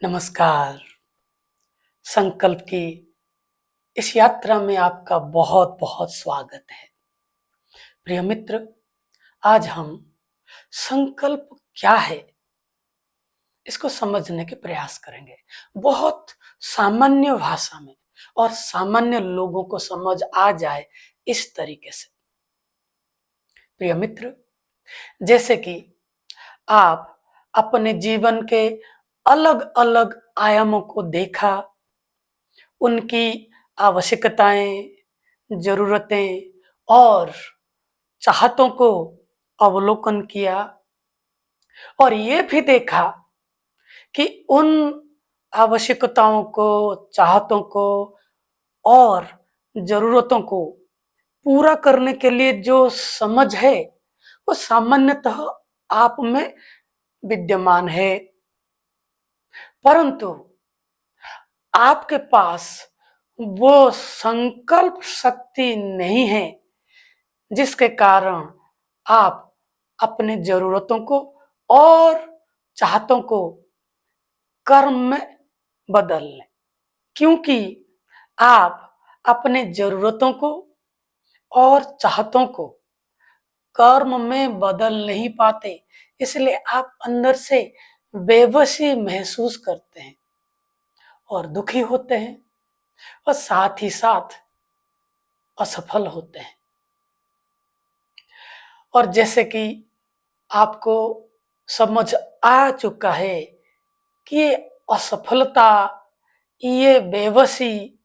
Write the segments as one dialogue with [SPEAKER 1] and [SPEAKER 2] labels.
[SPEAKER 1] नमस्कार। संकल्प की इस यात्रा में आपका बहुत बहुत स्वागत है। प्रिय मित्र, आज हम संकल्प क्या है इसको समझने के प्रयास करेंगे। बहुत सामान्य भाषा में और सामान्य लोगों को समझ आ जाए इस तरीके से। प्रिय मित्र, जैसे कि आप अपने जीवन के अलग अलग आयामों को देखा, उनकी आवश्यकताएं, जरूरतें और चाहतों को अवलोकन किया और ये भी देखा कि उन आवश्यकताओं को, चाहतों को और जरूरतों को पूरा करने के लिए जो समझ है वो सामान्यतः आप में विद्यमान है, परंतु आपके पास वो संकल्प शक्ति नहीं है जिसके कारण आप अपने जरूरतों को और चाहतों को कर्म में बदल लें। क्योंकि आप अपने जरूरतों को और चाहतों को कर्म में बदल नहीं पाते, इसलिए आप अंदर से बेबसी महसूस करते हैं और दुखी होते हैं और साथ ही साथ असफल होते हैं। और जैसे कि आपको समझ आ चुका है कि ये असफलता, ये बेबसी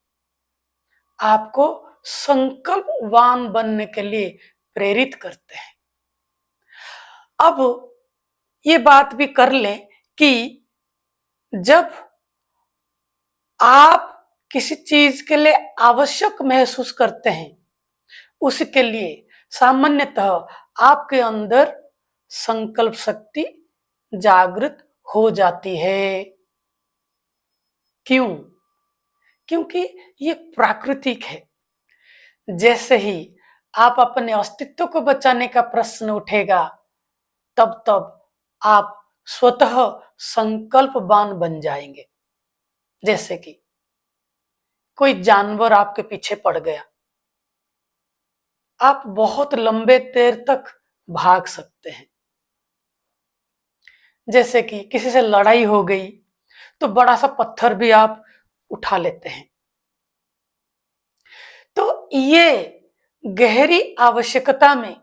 [SPEAKER 1] आपको संकल्पवान बनने के लिए प्रेरित करते हैं। अब ये बात भी कर लें कि जब आप किसी चीज के लिए आवश्यक महसूस करते हैं, उसके लिए सामान्यतः आपके अंदर संकल्प शक्ति जागृत हो जाती है। क्यों? क्योंकि ये प्राकृतिक है। जैसे ही आप अपने अस्तित्व को बचाने का प्रश्न उठेगा, तब तब आप स्वतः संकल्पवान बन जाएंगे। जैसे कि कोई जानवर आपके पीछे पड़ गया, आप बहुत लंबे देर तक भाग सकते हैं। जैसे कि किसी से लड़ाई हो गई तो बड़ा सा पत्थर भी आप उठा लेते हैं। तो ये गहरी आवश्यकता में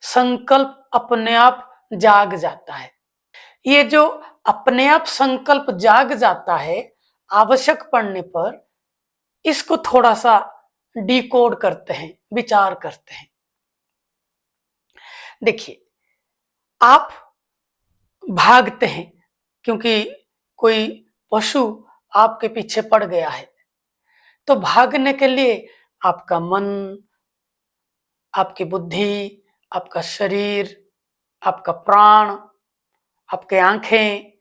[SPEAKER 1] संकल्प अपने आप जाग जाता है। ये जो अपने आप संकल्प जाग जाता है आवश्यक पड़ने पर, इसको थोड़ा सा डिकोड करते हैं, विचार करते हैं। देखिए, आप भागते हैं क्योंकि कोई पशु आपके पीछे पड़ गया है। तो भागने के लिए आपका मन, आपकी बुद्धि, आपका शरीर, आपका प्राण, आपके आंखें,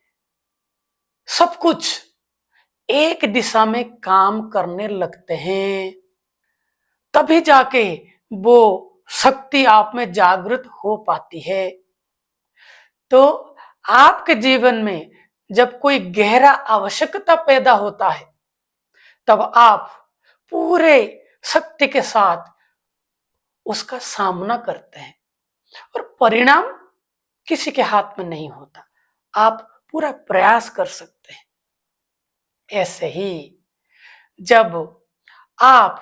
[SPEAKER 1] सब कुछ एक दिशा में काम करने लगते हैं। तभी जाके वो शक्ति आप में जागृत हो पाती है। तो आपके जीवन में जब कोई गहरा आवश्यकता पैदा होता है, तब आप पूरे शक्ति के साथ उसका सामना करते हैं और परिणाम किसी के हाथ में नहीं होता। आप पूरा प्रयास कर सकते हैं। ऐसे ही जब आप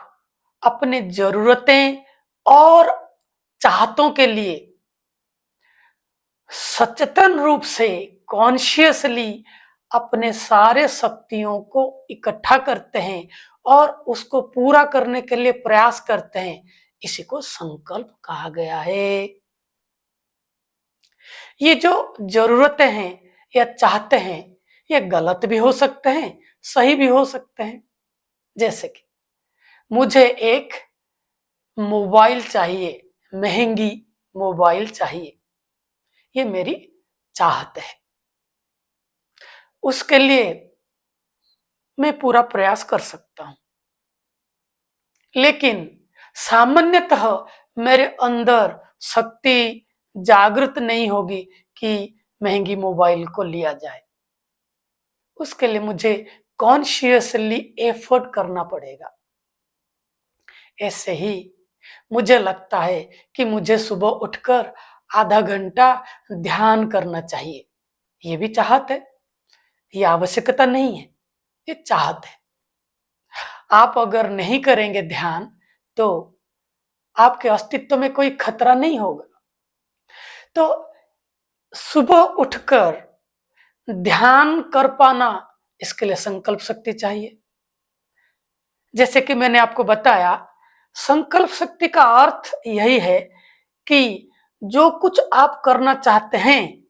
[SPEAKER 1] अपनी जरूरतें और चाहतों के लिए सचेतन रूप से, कॉन्शियसली अपने सारे शक्तियों को इकट्ठा करते हैं और उसको पूरा करने के लिए प्रयास करते हैं, इसी को संकल्प कहा गया है। ये जो जरूरतें हैं या चाहते हैं, ये गलत भी हो सकते हैं, सही भी हो सकते हैं। जैसे कि मुझे एक मोबाइल चाहिए, महंगी मोबाइल चाहिए, ये मेरी चाहत है। उसके लिए मैं पूरा प्रयास कर सकता हूं, लेकिन सामान्यतः मेरे अंदर शक्ति जागृत नहीं होगी कि महंगी मोबाइल को लिया जाए। उसके लिए मुझे कॉन्शियसली एफर्ट करना पड़ेगा। ऐसे ही मुझे लगता है कि मुझे सुबह उठकर आधा घंटा ध्यान करना चाहिए। ये भी चाहत है, ये आवश्यकता नहीं है, ये चाहत है। आप अगर नहीं करेंगे ध्यान तो आपके अस्तित्व में कोई खतरा नहीं होगा। तो सुबह उठकर ध्यान कर पाना, इसके लिए संकल्प शक्ति चाहिए। जैसे कि मैंने आपको बताया, संकल्प शक्ति का अर्थ यही है कि जो कुछ आप करना चाहते हैं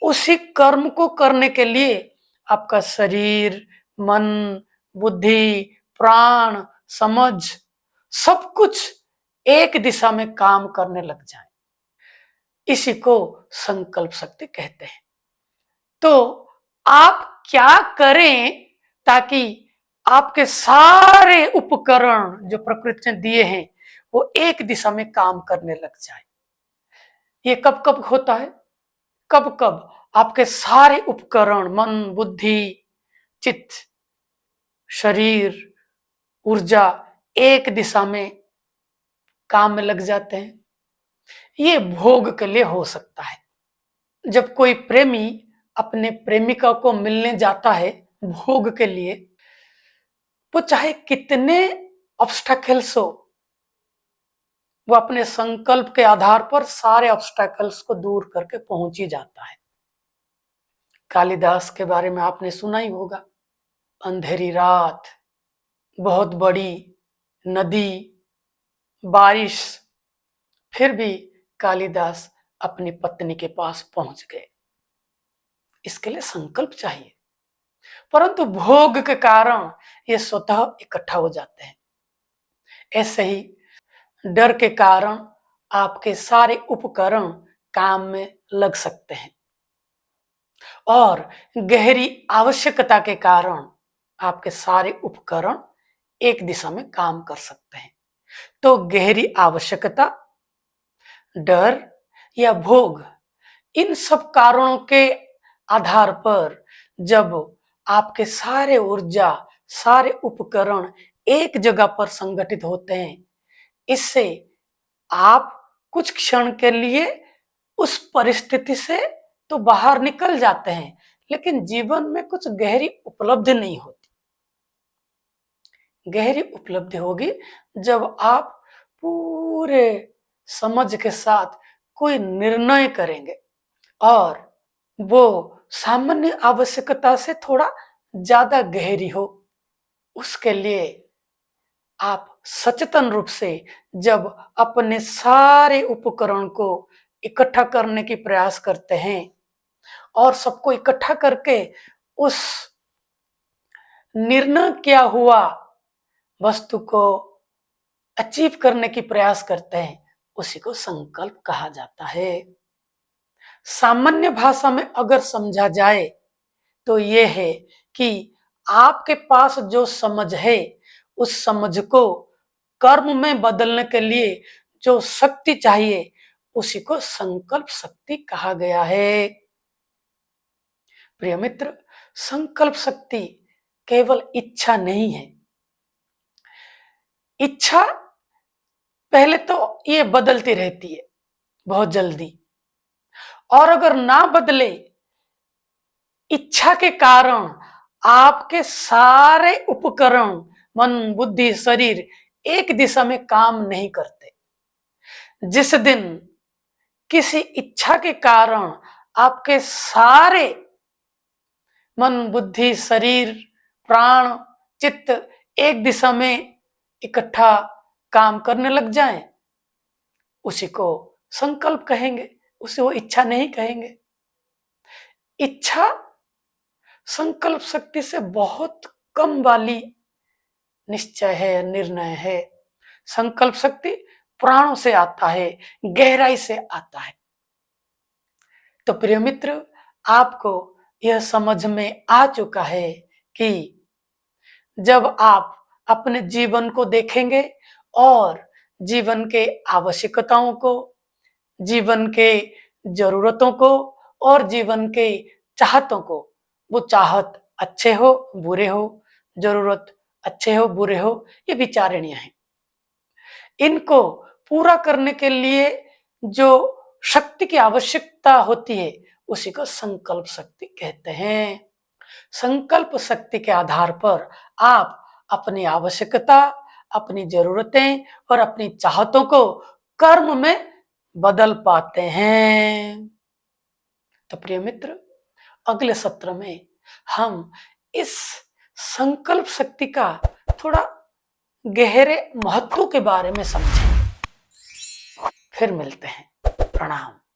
[SPEAKER 1] उसी कर्म को करने के लिए आपका शरीर, मन, बुद्धि, प्राण, समझ सब कुछ एक दिशा में काम करने लग जाए। इसी को संकल्प शक्ति कहते हैं। तो आप क्या करें ताकि आपके सारे उपकरण जो प्रकृति ने दिए हैं वो एक दिशा में काम करने लग जाए। ये कब कब होता है? कब कब आपके सारे उपकरण, मन, बुद्धि, चित्त, शरीर, ऊर्जा एक दिशा में काम में लग जाते हैं। ये भोग के लिए हो सकता है। जब कोई प्रेमी अपने प्रेमिका को मिलने जाता है भोग के लिए, वो चाहे कितने ऑब्स्टैकल्स हो, वो अपने संकल्प के आधार पर सारे ऑब्स्टैकल्स को दूर करके पहुंच ही जाता है। कालिदास के बारे में आपने सुना ही होगा। अंधेरी रात, बहुत बड़ी नदी, बारिश, फिर भी कालिदास अपनी पत्नी के पास पहुंच गए। इसके लिए संकल्प चाहिए, परंतु भोग के कारण ये स्वतः इकट्ठा हो जाते हैं। ऐसे ही डर के कारण आपके सारे उपकरण काम में लग सकते हैं और गहरी आवश्यकता के कारण आपके सारे उपकरण एक दिशा में काम कर सकते हैं। तो गहरी आवश्यकता, डर या भोग, इन सब कारणों के आधार पर जब आपके सारे ऊर्जा, सारे उपकरण एक जगह पर संगठित होते हैं, इससे आप कुछ क्षण के लिए उस परिस्थिति से तो बाहर निकल जाते हैं, लेकिन जीवन में कुछ गहरी उपलब्धि नहीं होती। गहरी उपलब्धि होगी जब आप पूरे समझ के साथ कोई निर्णय करेंगे और वो सामान्य आवश्यकता से थोड़ा ज्यादा गहरी हो। उसके लिए आप सचेतन रूप से जब अपने सारे उपकरण को इकट्ठा करने की प्रयास करते हैं और सबको इकट्ठा करके उस निर्णय किया हुआ वस्तु को अचीव करने की प्रयास करते हैं, उसी को संकल्प कहा जाता है। सामान्य भाषा में अगर समझा जाए तो ये है कि आपके पास जो समझ है उस समझ को कर्म में बदलने के लिए जो शक्ति चाहिए उसी को संकल्प शक्ति कहा गया है। प्रिय मित्र, संकल्प शक्ति केवल इच्छा नहीं है। इच्छा पहले तो ये बदलती रहती है बहुत जल्दी, और अगर ना बदले, इच्छा के कारण आपके सारे उपकरण, मन, बुद्धि, शरीर एक दिशा में काम नहीं करते। जिस दिन किसी इच्छा के कारण आपके सारे मन, बुद्धि, शरीर, प्राण, चित्त एक दिशा में इकट्ठा काम करने लग जाएं, उसी को संकल्प कहेंगे, उसे वो इच्छा नहीं कहेंगे। इच्छा संकल्प शक्ति से बहुत कम वाली निश्चय है, निर्णय है। संकल्प शक्ति प्राणों से आता है, गहराई से आता है। तो प्रिय मित्र, आपको यह समझ में आ चुका है कि जब आप अपने जीवन को देखेंगे और जीवन के आवश्यकताओं को, जीवन के जरूरतों को और जीवन के चाहतों को वो चाहत अच्छे हो बुरे हो, जरूरत अच्छे हो बुरे हो, ये विचारणीय है। इनको पूरा करने के लिए जो शक्ति की आवश्यकता होती है उसी को संकल्प शक्ति कहते हैं। संकल्प शक्ति के आधार पर आप अपनी आवश्यकता, अपनी जरूरतें और अपनी चाहतों को कर्म में बदल पाते हैं। तो प्रिय मित्र, अगले सत्र में हम इस संकल्प शक्ति का थोड़ा गहरे महत्व के बारे में समझेंगे। फिर मिलते हैं। प्रणाम।